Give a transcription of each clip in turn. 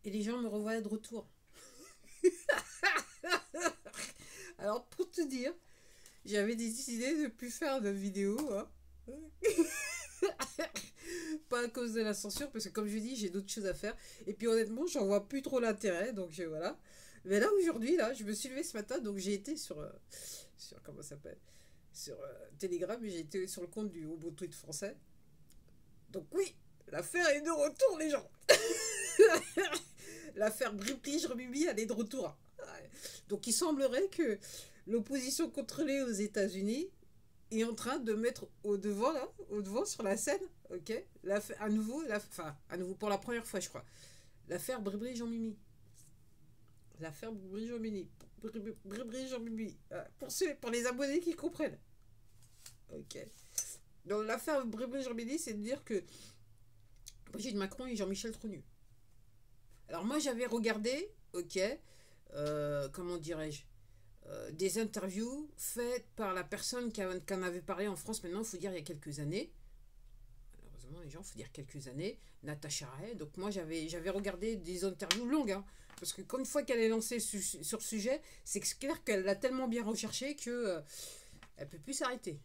Et les gens me revoient de retour. Alors, pour te dire, j'avais décidé de ne plus faire de vidéos. Hein. Pas à cause de la censure, parce que comme je dis, j'ai d'autres choses à faire. Et puis honnêtement, j'en vois plus trop l'intérêt. Donc voilà. Mais là, aujourd'hui, là, je me suis levée ce matin. Donc j'ai été sur comment ça s'appelle, sur Telegram. Et j'ai été sur le compte du Robot Tweet français. Donc oui, l'affaire est de retour, les gens. L'affaire British-Rumubi, elle est de retour. Ouais. Donc il semblerait que l'opposition contrôlée aux États-Unis est en train de mettre au devant, là, au devant sur la scène, ok, à nouveau, enfin, à nouveau pour la première fois, je crois, l'affaire Bribri-Jean-Mimi. L'affaire Bribri-Jean-Mimi. Bribri-Jean-Mimi. Pour les abonnés qui comprennent. Ok. Donc l'affaire Bribri-Jean-Mimi, c'est de dire que Brigitte Macron et Jean-Michel Trogneux. Alors moi j'avais regardé, ok, comment dirais-je, des interviews faites par la personne qui en avait parlé en France maintenant, il faut dire il y a quelques années. Malheureusement les gens, il faut dire quelques années, Natacha Ray. Donc moi j'avais regardé des interviews longues, hein, parce que une fois qu'elle est lancée sur le sujet, c'est clair qu'elle l'a tellement bien recherché que elle peut plus s'arrêter.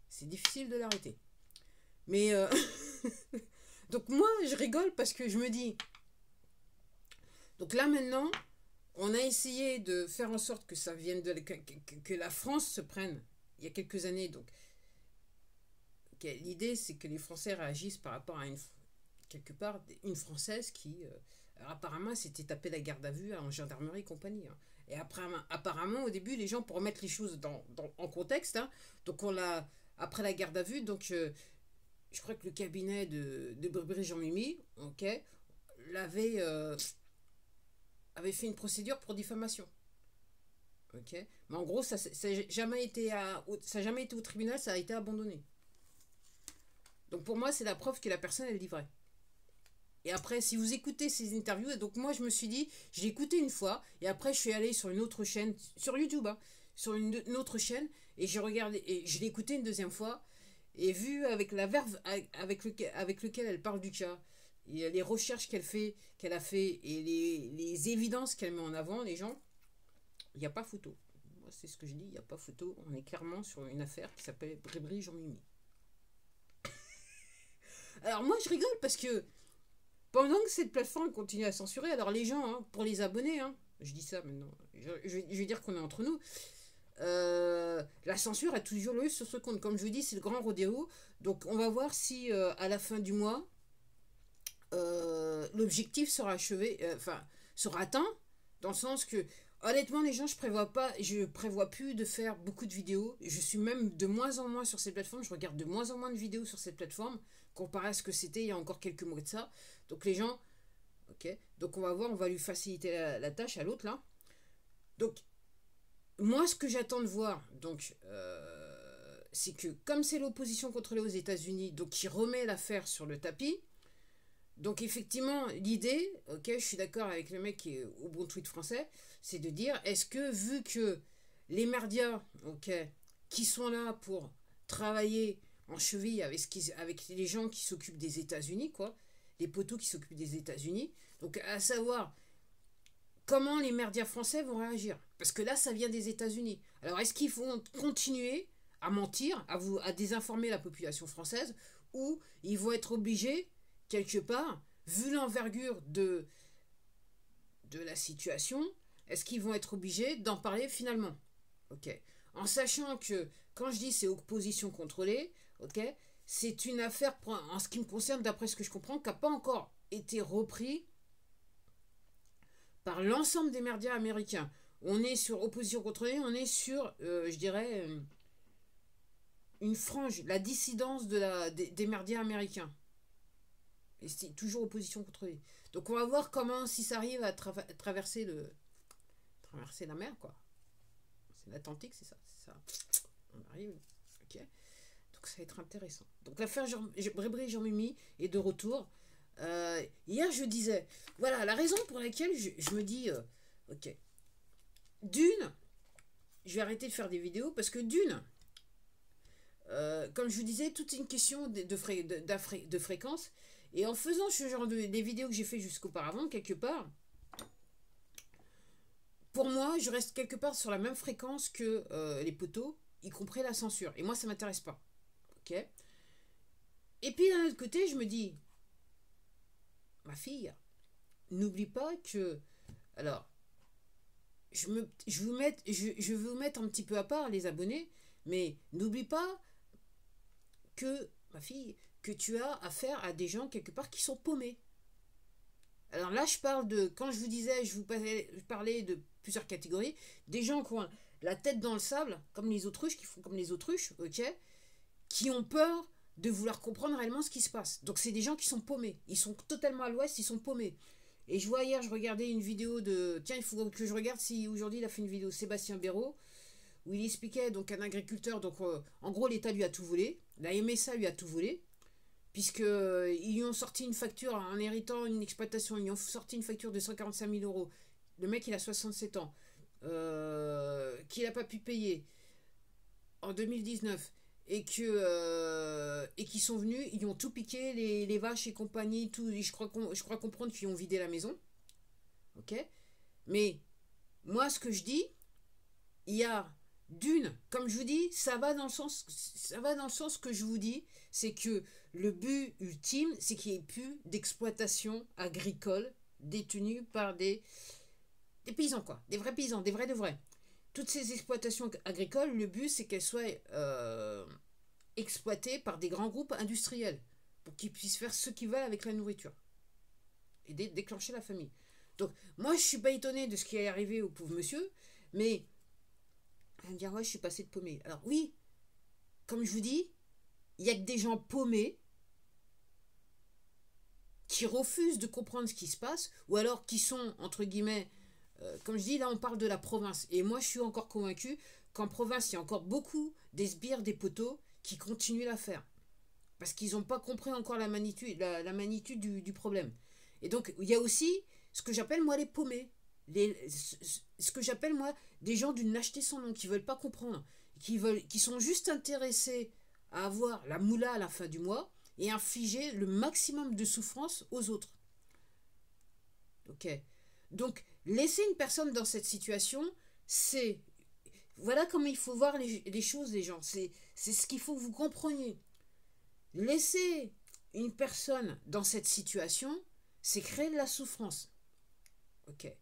C'est difficile de l'arrêter. Mais donc moi je rigole parce que je me dis, donc là maintenant, on a essayé de faire en sorte que ça vienne que la France se prenne il y a quelques années. Donc, l'idée c'est que les Français réagissent par rapport à quelque part une Française qui apparemment s'était tapé la garde à vue en gendarmerie et compagnie. Hein. Et après, apparemment au début les gens pour remettre les choses en contexte. Hein, donc on l'a après la garde à vue. Donc je crois que le cabinet de Bribri Jean Mimi, ok, l'avait avait fait une procédure pour diffamation. Ok. Mais en gros, ça n'a jamais jamais été au tribunal, ça a été abandonné. Donc pour moi, c'est la preuve que la personne est livrée. Et après, si vous écoutez ces interviews, donc moi je me suis dit, j'ai écouté une fois, et après je suis allé sur une autre chaîne, sur YouTube, hein, sur une autre chaîne, et j'ai regardé, et je l'ai écouté une deuxième fois, et vu avec la verve avec lequel elle parle du cas, et les recherches qu'elle a fait, et les évidences qu'elle met en avant, les gens, il n'y a pas photo. Moi, c'est ce que je dis, il n'y a pas photo. On est clairement sur une affaire qui s'appelle Bribri Jean Mimi. Alors moi, je rigole parce que pendant que cette plateforme continue à censurer, alors les gens, hein, pour les abonnés, hein, je dis ça maintenant, je vais dire qu'on est entre nous, la censure a toujours lieu sur ce compte. Comme je vous dis, c'est le grand rodéo. Donc on va voir si à la fin du mois, l'objectif sera achevé, enfin, sera atteint, dans le sens que honnêtement les gens je prévois plus de faire beaucoup de vidéos. Je suis même de moins en moins sur ces plateformes. Je regarde de moins en moins de vidéos sur cette plateforme comparé à ce que c'était il y a encore quelques mois de ça. Donc les gens, ok, donc on va voir, on va lui faciliter la tâche à l'autre là. Donc moi ce que j'attends de voir, donc c'est que comme c'est l'opposition contrôlée aux États-Unis, donc qui remet l'affaire sur le tapis. Donc effectivement, l'idée, ok, je suis d'accord avec le mec qui est au bon tweet français, c'est de dire, est-ce que vu que les médias, ok, qui sont là pour travailler en cheville avec les gens qui s'occupent des États-Unis, quoi, les poteaux qui s'occupent des États-Unis, donc à savoir comment les médias français vont réagir, parce que là, ça vient des États-Unis. Alors est-ce qu'ils vont continuer à mentir, à désinformer la population française, ou ils vont être obligés quelque part, vu l'envergure de la situation, est-ce qu'ils vont être obligés d'en parler finalement? Ok. En sachant que, quand je dis c'est opposition contrôlée, ok, c'est une affaire, en ce qui me concerne, d'après ce que je comprends, qui n'a pas encore été repris par l'ensemble des médias américains. On est sur opposition contrôlée, on est sur, je dirais, une frange, la dissidence des médias américains. Et c'est toujours opposition contrôlée. Donc on va voir comment, si ça arrive à traverser la mer, quoi. C'est l'Atlantique, c'est ça. On arrive. Ok. Donc ça va être intéressant. Donc l'affaire Brébry et Jean-Mimi est de retour. Hier, je disais, voilà, la raison pour laquelle je me dis, ok, d'une, je vais arrêter de faire des vidéos parce que d'une, comme je vous disais, toute une question de fréquence. Et en faisant ce genre des vidéos que j'ai fait jusqu'auparavant, quelque part, pour moi, je reste quelque part sur la même fréquence que les poteaux, y compris la censure. Et moi, ça m'intéresse pas. Ok. Et puis d'un autre côté, je me dis, ma fille, n'oublie pas que, alors, je veux vous mettre un petit peu à part les abonnés, mais n'oublie pas que, ma fille, que tu as affaire à des gens quelque part qui sont paumés. Alors là, je parle de, quand je vous disais, je parlais de plusieurs catégories, des gens qui ont la tête dans le sable, comme les autruches, qui font comme les autruches, ok, qui ont peur de vouloir comprendre réellement ce qui se passe. Donc c'est des gens qui sont paumés. Ils sont totalement à l'ouest, ils sont paumés. Et je vois hier, je regardais une vidéo de... Tiens, il faut que je regarde si aujourd'hui il a fait une vidéo de Sébastien Béraud, où il expliquait donc un agriculteur, donc en gros l'État lui a tout volé, la MSA lui a tout volé, puisque ils lui ont sorti une facture en héritant une exploitation, ils lui ont sorti une facture de 145 000 euros. Le mec il a 67 ans, qu'il n'a pas pu payer en 2019 et qui sont venus, ils ont tout piqué, les vaches et compagnie, tout, et je crois comprendre qu'ils ont vidé la maison. Ok. Mais moi, ce que je dis, il y a d'une, comme je vous dis, ça va dans le sens que je vous dis, c'est que le but ultime, c'est qu'il n'y ait plus d'exploitation agricole détenue par des paysans, quoi, des vrais paysans, des vrais de vrais. Toutes ces exploitations agricoles, le but, c'est qu'elles soient exploitées par des grands groupes industriels pour qu'ils puissent faire ce qu'ils veulent avec la nourriture et déclencher la famille. Donc, moi, je suis pas étonné de ce qui est arrivé au pauvre monsieur, mais on va me dire, ouais, je suis passé de paumé. Alors, oui, comme je vous dis, il y a que des gens paumés qui refusent de comprendre ce qui se passe, ou alors qui sont, entre guillemets, comme je dis, là on parle de la province. Et moi je suis encore convaincu qu'en province, il y a encore beaucoup des sbires, des poteaux qui continuent à faire. Parce qu'ils n'ont pas compris encore la magnitude, la magnitude du problème. Et donc il y a aussi ce que j'appelle moi les paumés. Ce que j'appelle moi des gens d'une lâcheté sans nom, qui ne veulent pas comprendre, qui sont juste intéressés à avoir la moula à la fin du mois et infliger le maximum de souffrance aux autres. Ok. Donc, laisser une personne dans cette situation, c'est... Voilà comment il faut voir les choses, les gens. C'est ce qu'il faut que vous compreniez. Laisser une personne dans cette situation, c'est créer de la souffrance. Ok.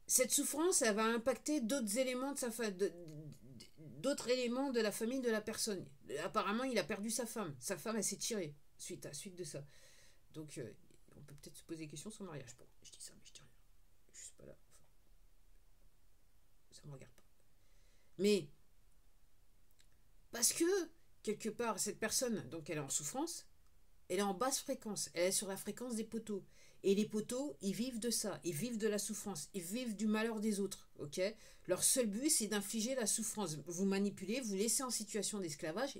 Cette souffrance, elle va impacter d'autres éléments d'autres éléments de la famille de la personne. Apparemment, il a perdu sa femme. Sa femme, elle s'est tirée suite de ça. Donc, on peut peut-être se poser des questions sur le mariage. Bon, je dis ça, mais je dis rien. Je suis pas là. Enfin, ça me regarde pas. Mais, parce que, quelque part, cette personne, donc elle est en souffrance, elle est en basse fréquence. Elle est sur la fréquence des poteaux. Et les poteaux, ils vivent de ça. Ils vivent de la souffrance. Ils vivent du malheur des autres. Ok. Leur seul but, c'est d'infliger la souffrance. Vous manipulez, vous laissez en situation d'esclavage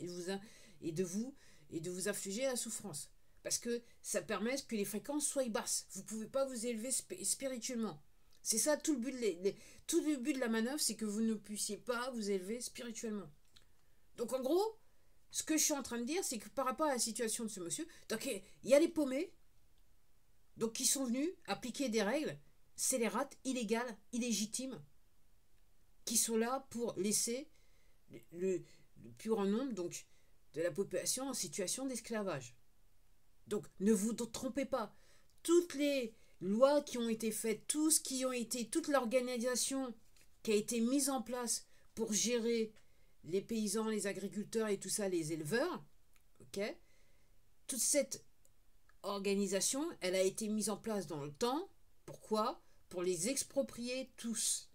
et de vous infliger la souffrance. Parce que ça permet que les fréquences soient basses. Vous ne pouvez pas vous élever spirituellement. C'est ça tout le but tout le but de la manœuvre, c'est que vous ne puissiez pas vous élever spirituellement. Donc en gros, ce que je suis en train de dire, c'est que par rapport à la situation de ce monsieur, donc il y a les paumés, donc qui sont venus appliquer des règles scélérates, illégales, illégitimes, qui sont là pour laisser le plus grand nombre donc, de la population en situation d'esclavage. Donc ne vous trompez pas. Toutes les lois qui ont été faites, toute l'organisation qui a été mise en place pour gérer les paysans, les agriculteurs et tout ça, les éleveurs, ok, toute cette organisation, elle a été mise en place dans le temps. Pourquoi? Pour les exproprier tous.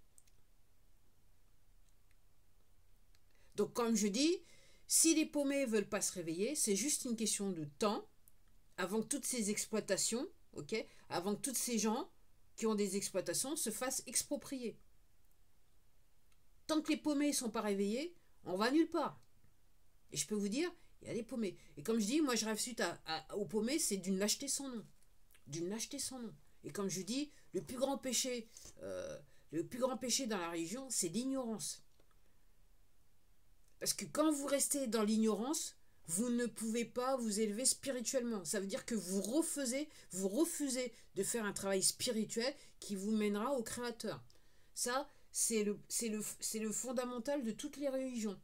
Donc comme je dis, si les paumés ne veulent pas se réveiller, c'est juste une question de temps avant que toutes ces exploitations, ok, avant que tous ces gens qui ont des exploitations se fassent exproprier. Tant que les paumés ne sont pas réveillés, on va nulle part. Et je peux vous dire, il y a des paumés. Et comme je dis, moi je rêve suite aux paumés, c'est d'une lâcheté sans nom. D'une lâcheté sans nom. Et comme je dis, le plus grand péché dans la religion, c'est l'ignorance. Parce que quand vous restez dans l'ignorance, vous ne pouvez pas vous élever spirituellement. Ça veut dire que vous refusez de faire un travail spirituel qui vous mènera au Créateur. Ça, c'est le fondamental de toutes les religions.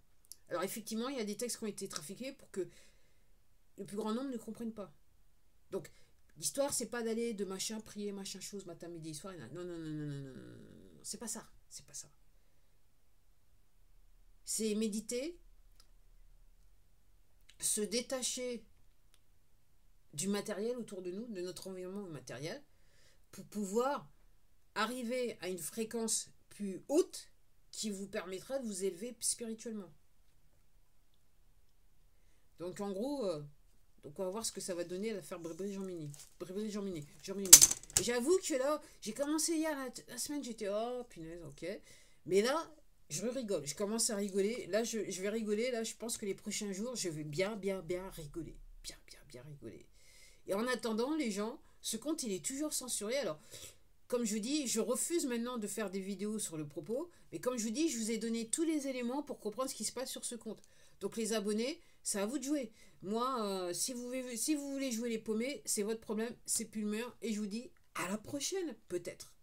Alors effectivement, il y a des textes qui ont été trafiqués pour que le plus grand nombre ne comprennent pas. Donc, l'histoire, c'est pas d'aller de machin, prier, machin chose, matin, midi, soir. Non, non, non, non, non, non, non. C'est pas ça. C'est pas ça. C'est méditer, se détacher du matériel autour de nous, de notre environnement matériel, pour pouvoir arriver à une fréquence plus haute qui vous permettra de vous élever spirituellement. Donc en gros, donc on va voir ce que ça va donner à l'affaire Brébry-Jean-Mini. Brébry-Jean-Mini. J'avoue que là, j'ai commencé hier la semaine, j'étais oh punaise, ok. Mais là, je rigole, je commence à rigoler. Là, je vais rigoler. Là, je pense que les prochains jours, je vais bien rigoler. Bien rigoler. Et en attendant, les gens, ce compte, il est toujours censuré. Alors, comme je vous dis, je refuse maintenant de faire des vidéos sur le propos. Mais comme je vous dis, je vous ai donné tous les éléments pour comprendre ce qui se passe sur ce compte. Donc, les abonnés, c'est à vous de jouer. Moi, si vous voulez jouer les paumés, c'est votre problème, c'est plus le mien. Et je vous dis à la prochaine, peut-être.